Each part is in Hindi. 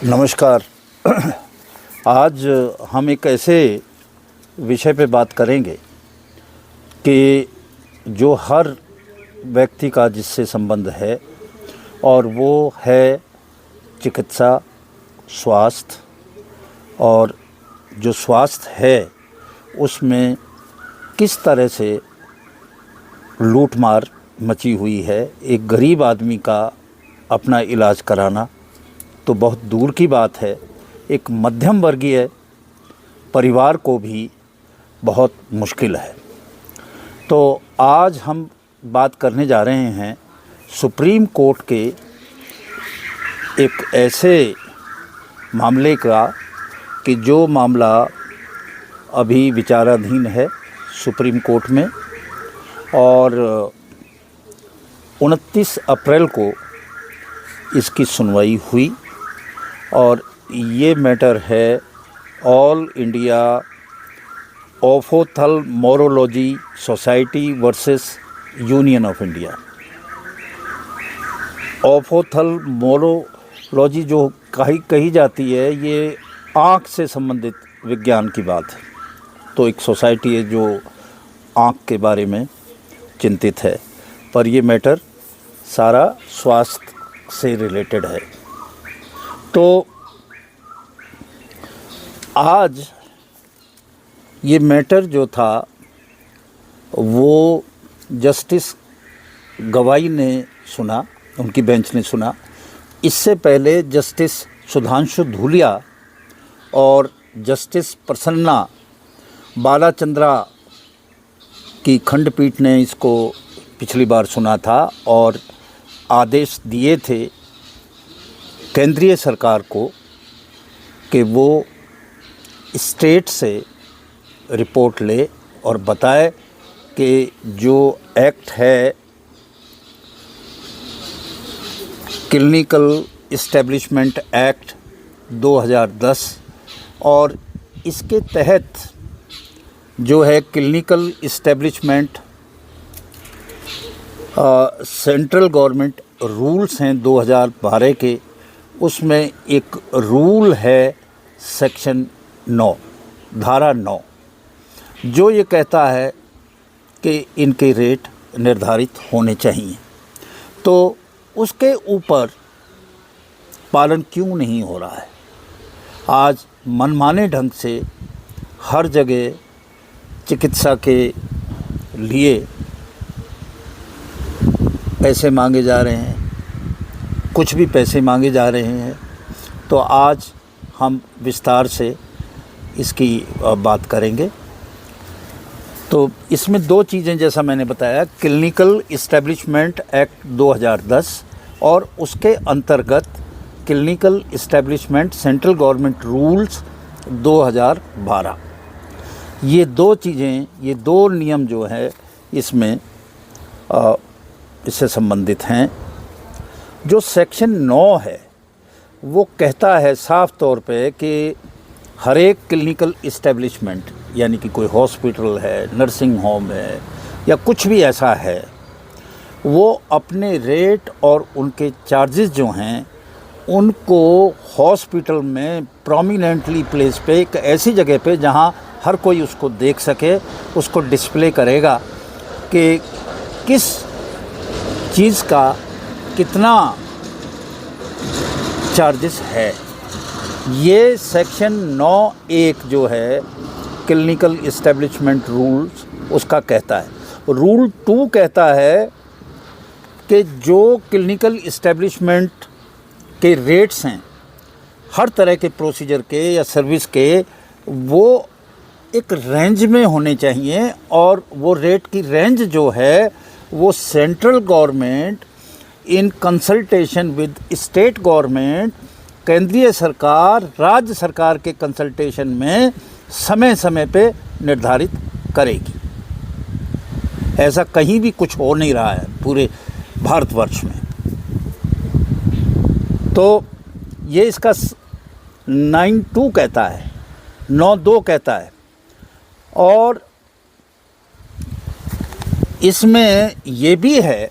नमस्कार। आज हम एक ऐसे विषय पे बात करेंगे कि जो हर व्यक्ति का जिससे संबंध है, और वो है चिकित्सा, स्वास्थ्य। और जो स्वास्थ्य है उसमें किस तरह से लूटमार मची हुई है। एक गरीब आदमी का अपना इलाज कराना तो बहुत दूर की बात है, एक मध्यम वर्गीय परिवार को भी बहुत मुश्किल है। तो आज हम बात करने जा रहे हैं सुप्रीम कोर्ट के एक ऐसे मामले का कि जो मामला अभी विचाराधीन है सुप्रीम कोर्ट में, और 29 अप्रैल को इसकी सुनवाई हुई। और ये मैटर है all India ophthalmology society versus union of India. Ophthalmology जो कही जाती है, ये आँख से संबंधित विज्ञान की बात है। तो एक सोसाइटी है जो आँख के बारे में चिंतित है, पर ये मैटर सारा स्वास्थ्य से रिलेटेड है। तो आज ये मैटर जो था वो जस्टिस गवाई ने सुना, उनकी बेंच ने सुना। इससे पहले जस्टिस सुधांशु धूलिया और जस्टिस प्रसन्ना बालाचंद्रा की खंडपीठ ने इसको पिछली बार सुना था और आदेश दिए थे केंद्रीय सरकार को कि वो स्टेट से रिपोर्ट ले और बताए कि जो एक्ट है क्लिनिकल इस्टेब्लिशमेंट एक्ट 2010, और इसके तहत जो है clinical establishment central government rules हैं 2012 के, उसमें एक रूल है सेक्शन 9, धारा 9, जो ये कहता है कि इनके रेट निर्धारित होने चाहिए। तो उसके ऊपर पालन क्यों नहीं हो रहा है? आज मनमाने ढंग से हर जगह चिकित्सा के लिए पैसे मांगे जा रहे हैं, कुछ भी पैसे मांगे जा रहे हैं। तो आज हम विस्तार से इसकी बात करेंगे। तो इसमें दो चीज़ें, जैसा मैंने बताया, क्लिनिकल इस्टेब्लिशमेंट एक्ट 2010 और उसके अंतर्गत clinical establishment central government rules 2012। ये दो चीज़ें, ये दो नियम जो है इसमें इससे संबंधित हैं। जो सेक्शन 9 है वो कहता है साफ तौर पे कि हर एक क्लिनिकल इस्टेब्लिशमेंट, यानी कि कोई हॉस्पिटल है, नर्सिंग होम है या कुछ भी ऐसा है, वो अपने रेट और उनके चार्जेस जो हैं उनको हॉस्पिटल में प्रोमिनेंटली प्लेस पे, एक ऐसी जगह पे जहां हर कोई उसको देख सके, उसको डिस्प्ले करेगा कि किस चीज़ का कितना चार्जेस है। ये सेक्शन 9(1) जो है क्लिनिकल इस्टेब्लिशमेंट रूल्स उसका कहता है। रूल 2 कहता है कि जो क्लिनिकल इस्टेब्लिशमेंट के रेट्स हैं हर तरह के प्रोसीजर के या सर्विस के, वो एक रेंज में होने चाहिए। और वो रेट की रेंज जो है वो central government in consultation with state government, केंद्रीय सरकार राज्य सरकार के कंसल्टेशन में समय समय पे निर्धारित करेगी। ऐसा कहीं भी कुछ हो नहीं रहा है पूरे भारतवर्ष में। तो ये इसका 9(2) कहता है, 9(2) कहता है। और इसमें ये भी है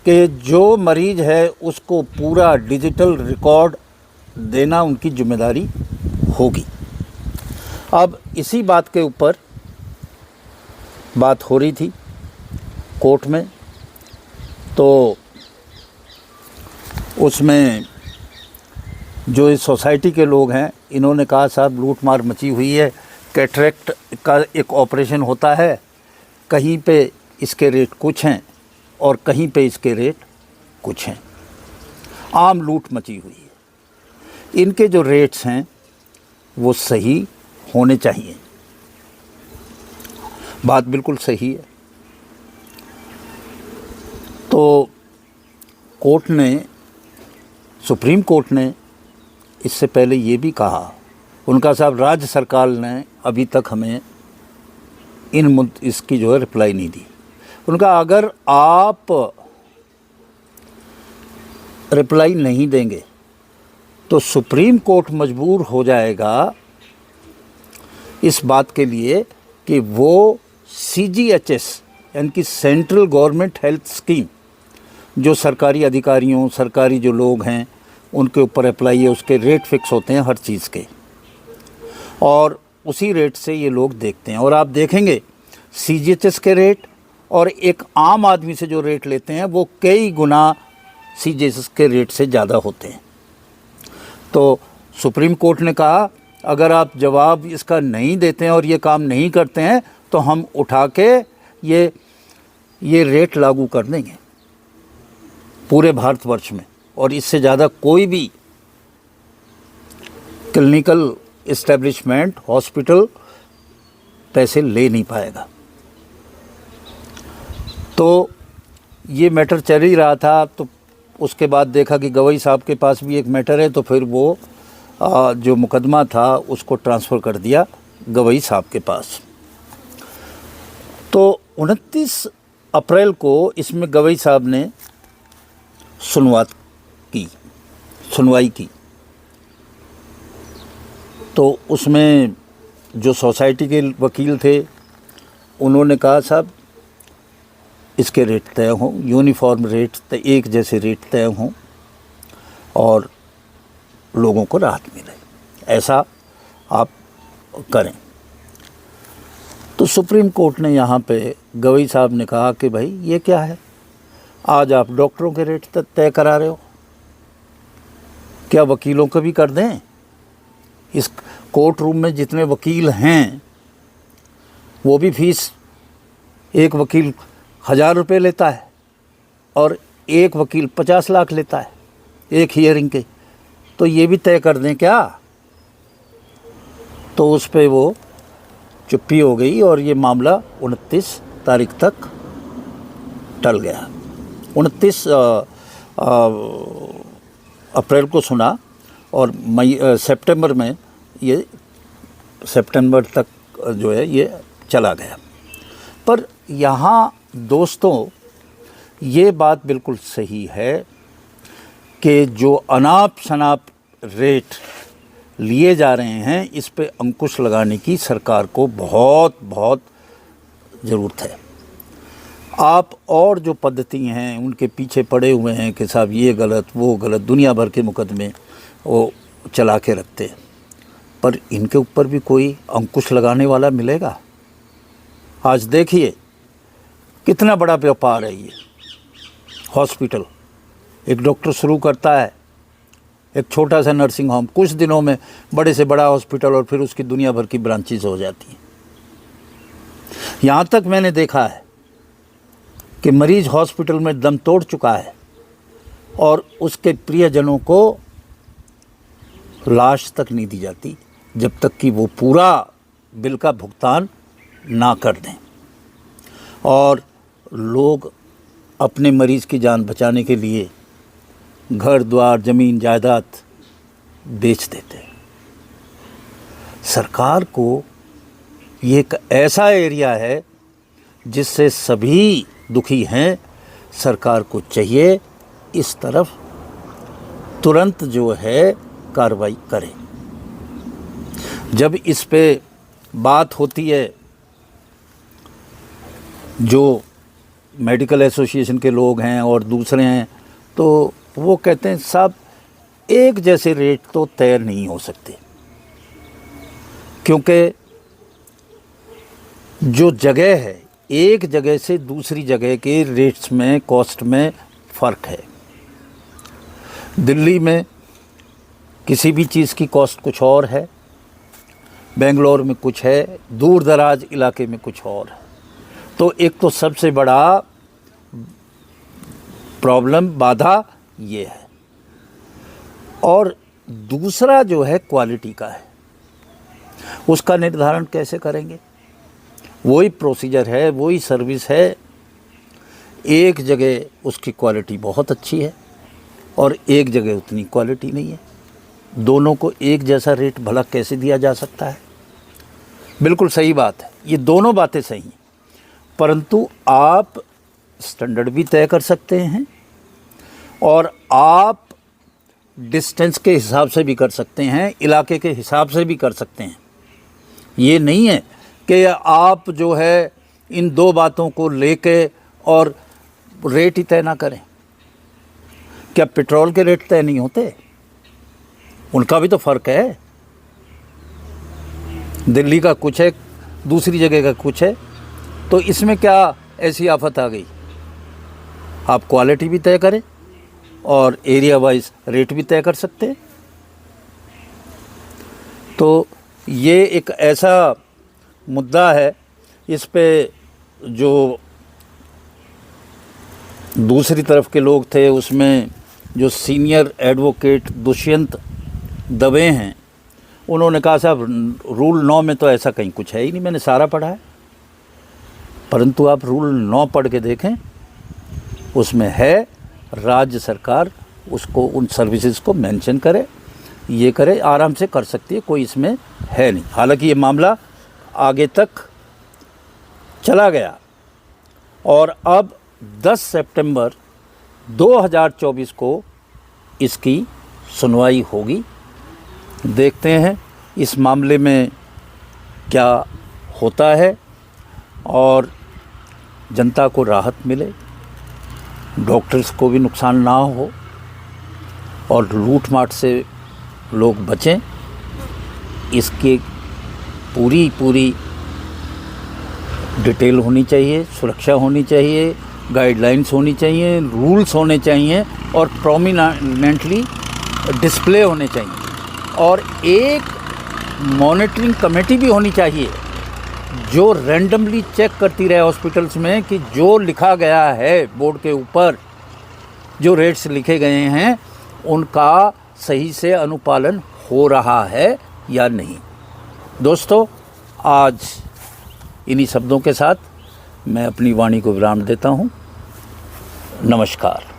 कि जो मरीज़ है उसको पूरा डिजिटल रिकॉर्ड देना उनकी जिम्मेदारी होगी। अब इसी बात के ऊपर बात हो रही थी कोर्ट में, तो उसमें जो इस सोसाइटी के लोग हैं इन्होंने कहा साहब लूट मार मची हुई है, कैटरेक्ट का एक ऑपरेशन होता है, कहीं पे इसके रेट कुछ हैं और कहीं पे इसके रेट कुछ हैं, आम लूट मची हुई है। इनके जो रेट्स हैं वो सही होने चाहिए, बात बिल्कुल सही है। तो कोर्ट ने, सुप्रीम कोर्ट ने इससे पहले ये भी कहा, उनका साहब राज्य सरकार ने अभी तक हमें इसकी जो है रिप्लाई नहीं दी। उनका अगर आप रिप्लाई नहीं देंगे तो सुप्रीम कोर्ट मजबूर हो जाएगा इस बात के लिए कि वो CGHS यानी कि सेंट्रल गवर्नमेंट हेल्थ स्कीम जो सरकारी अधिकारियों, सरकारी जो लोग हैं उनके ऊपर अप्लाई है, उसके रेट फिक्स होते हैं हर चीज़ के, और उसी रेट से ये लोग देखते हैं। और आप देखेंगे CGHS के रेट और एक आम आदमी से जो रेट लेते हैं वो कई गुना CGHS के रेट से ज़्यादा होते हैं। तो सुप्रीम कोर्ट ने कहा अगर आप जवाब इसका नहीं देते हैं और ये काम नहीं करते हैं तो हम उठा के ये रेट लागू कर देंगे पूरे भारतवर्ष में, और इससे ज़्यादा कोई भी क्लिनिकल इस्टेब्लिशमेंट, हॉस्पिटल पैसे ले नहीं पाएगा। तो ये मैटर चल ही रहा था, तो उसके बाद देखा कि गवई साहब के पास भी एक मैटर है, तो फिर वो जो मुकदमा था उसको ट्रांसफ़र कर दिया गवई साहब के पास। तो 29 अप्रैल को इसमें गवई साहब ने सुनवाई की। तो उसमें जो सोसाइटी के वकील थे उन्होंने कहा साहब इसके रेट तय हों, यूनिफॉर्म रेट, एक जैसे रेट तय हों और लोगों को राहत मिले, ऐसा आप करें। तो सुप्रीम कोर्ट ने यहाँ पे गवई साहब ने कहा कि भाई ये क्या है, आज आप डॉक्टरों के रेट तय करा रहे हो, क्या वकीलों को भी कर दें? इस कोर्ट रूम में जितने वकील हैं वो भी फीस, एक वकील 1000 रुपये लेता है और एक वकील 50 लाख लेता है एक हियरिंग के, तो ये भी तय कर दें क्या? तो उस पे वो चुप्पी हो गई और ये मामला 29 तारीख तक टल गया। 29 अप्रैल को सुना और सितंबर में ये सितंबर तक जो है ये चला गया। पर यहाँ दोस्तों ये बात बिल्कुल सही है कि जो अनाप शनाप रेट लिए जा रहे हैं इस पे अंकुश लगाने की सरकार को बहुत बहुत ज़रूरत है। आप और जो पद्धति हैं उनके पीछे पड़े हुए हैं कि साहब ये गलत वो गलत, दुनिया भर के मुकदमे वो चला के रखते हैं, पर इनके ऊपर भी कोई अंकुश लगाने वाला मिलेगा? आज देखिए कितना बड़ा व्यापार है ये हॉस्पिटल। एक डॉक्टर शुरू करता है एक छोटा सा नर्सिंग होम, कुछ दिनों में बड़े से बड़ा हॉस्पिटल और फिर उसकी दुनिया भर की ब्रांचेज हो जाती हैं। यहाँ तक मैंने देखा है कि मरीज़ हॉस्पिटल में दम तोड़ चुका है और उसके प्रियजनों को लाश तक नहीं दी जाती जब तक कि वो पूरा बिल का भुगतान ना कर दें, और लोग अपने मरीज़ की जान बचाने के लिए घर द्वार ज़मीन जायदाद बेच देते हैं। सरकार को ये एक ऐसा एरिया है जिससे सभी दुखी हैं, सरकार को चाहिए इस तरफ तुरंत जो है कार्रवाई करे। जब इस पे बात होती है जो मेडिकल एसोसिएशन के लोग हैं और दूसरे हैं तो वो कहते हैं साहब एक जैसे रेट तो तय नहीं हो सकते, क्योंकि जो जगह है, एक जगह से दूसरी जगह के रेट्स में, कॉस्ट में फ़र्क है। दिल्ली में किसी भी चीज़ की कॉस्ट कुछ और है, बेंगलोर में कुछ है, दूर दराज इलाके में कुछ और है। तो एक तो सबसे बड़ा प्रॉब्लम, बाधा ये है। और दूसरा जो है क्वालिटी का है, उसका निर्धारण कैसे करेंगे? वही प्रोसीजर है, वही सर्विस है। एक जगह उसकी क्वालिटी बहुत अच्छी है और एक जगह उतनी क्वालिटी नहीं है। दोनों को एक जैसा रेट भला कैसे दिया जा सकता है? बिल्कुल सही बात है, ये दोनों बातें सही हैं, परंतु आप स्टैंडर्ड भी तय कर सकते हैं और आप डिस्टेंस के हिसाब से भी कर सकते हैं, इलाके के हिसाब से भी कर सकते हैं। ये नहीं है कि आप जो है इन दो बातों को लेके और रेट ही तय ना करें। क्या पेट्रोल के रेट तय नहीं होते? उनका भी तो फ़र्क है। दिल्ली का कुछ है, दूसरी जगह का कुछ है, तो इसमें क्या ऐसी आफत आ गई? आप क्वालिटी भी तय करें और एरिया वाइज रेट भी तय कर सकते हैं। तो ये एक ऐसा मुद्दा है, इस पे जो दूसरी तरफ के लोग थे, उसमें जो सीनियर एडवोकेट दुष्यंत दवे हैं, उन्होंने कहा साहब रूल 9 में तो ऐसा कहीं कुछ है ही नहीं, मैंने सारा पढ़ा है। परंतु आप रूल 9 पढ़ के देखें, उसमें है राज्य सरकार उसको, उन सर्विसेज को मेंशन करे, ये करे, आराम से कर सकती है, कोई इसमें है नहीं। हालांकि ये मामला आगे तक चला गया और अब 10 सितंबर 2024 को इसकी सुनवाई होगी। देखते हैं इस मामले में क्या होता है और जनता को राहत मिले, डॉक्टर्स को भी नुकसान ना हो और लूट माट से लोग बचें। इसकी पूरी डिटेल होनी चाहिए, सुरक्षा होनी चाहिए, गाइडलाइंस होनी चाहिए, रूल्स होने चाहिए और प्रोमिनेंटली डिस्प्ले होने चाहिए। और एक मॉनिटरिंग कमेटी भी होनी चाहिए जो रैंडमली चेक करती रहे हॉस्पिटल्स में कि जो लिखा गया है बोर्ड के ऊपर, जो रेट्स लिखे गए हैं, उनका सही से अनुपालन हो रहा है या नहीं। दोस्तों, आज इन्हीं शब्दों के साथ मैं अपनी वाणी को विराम देता हूँ। नमस्कार।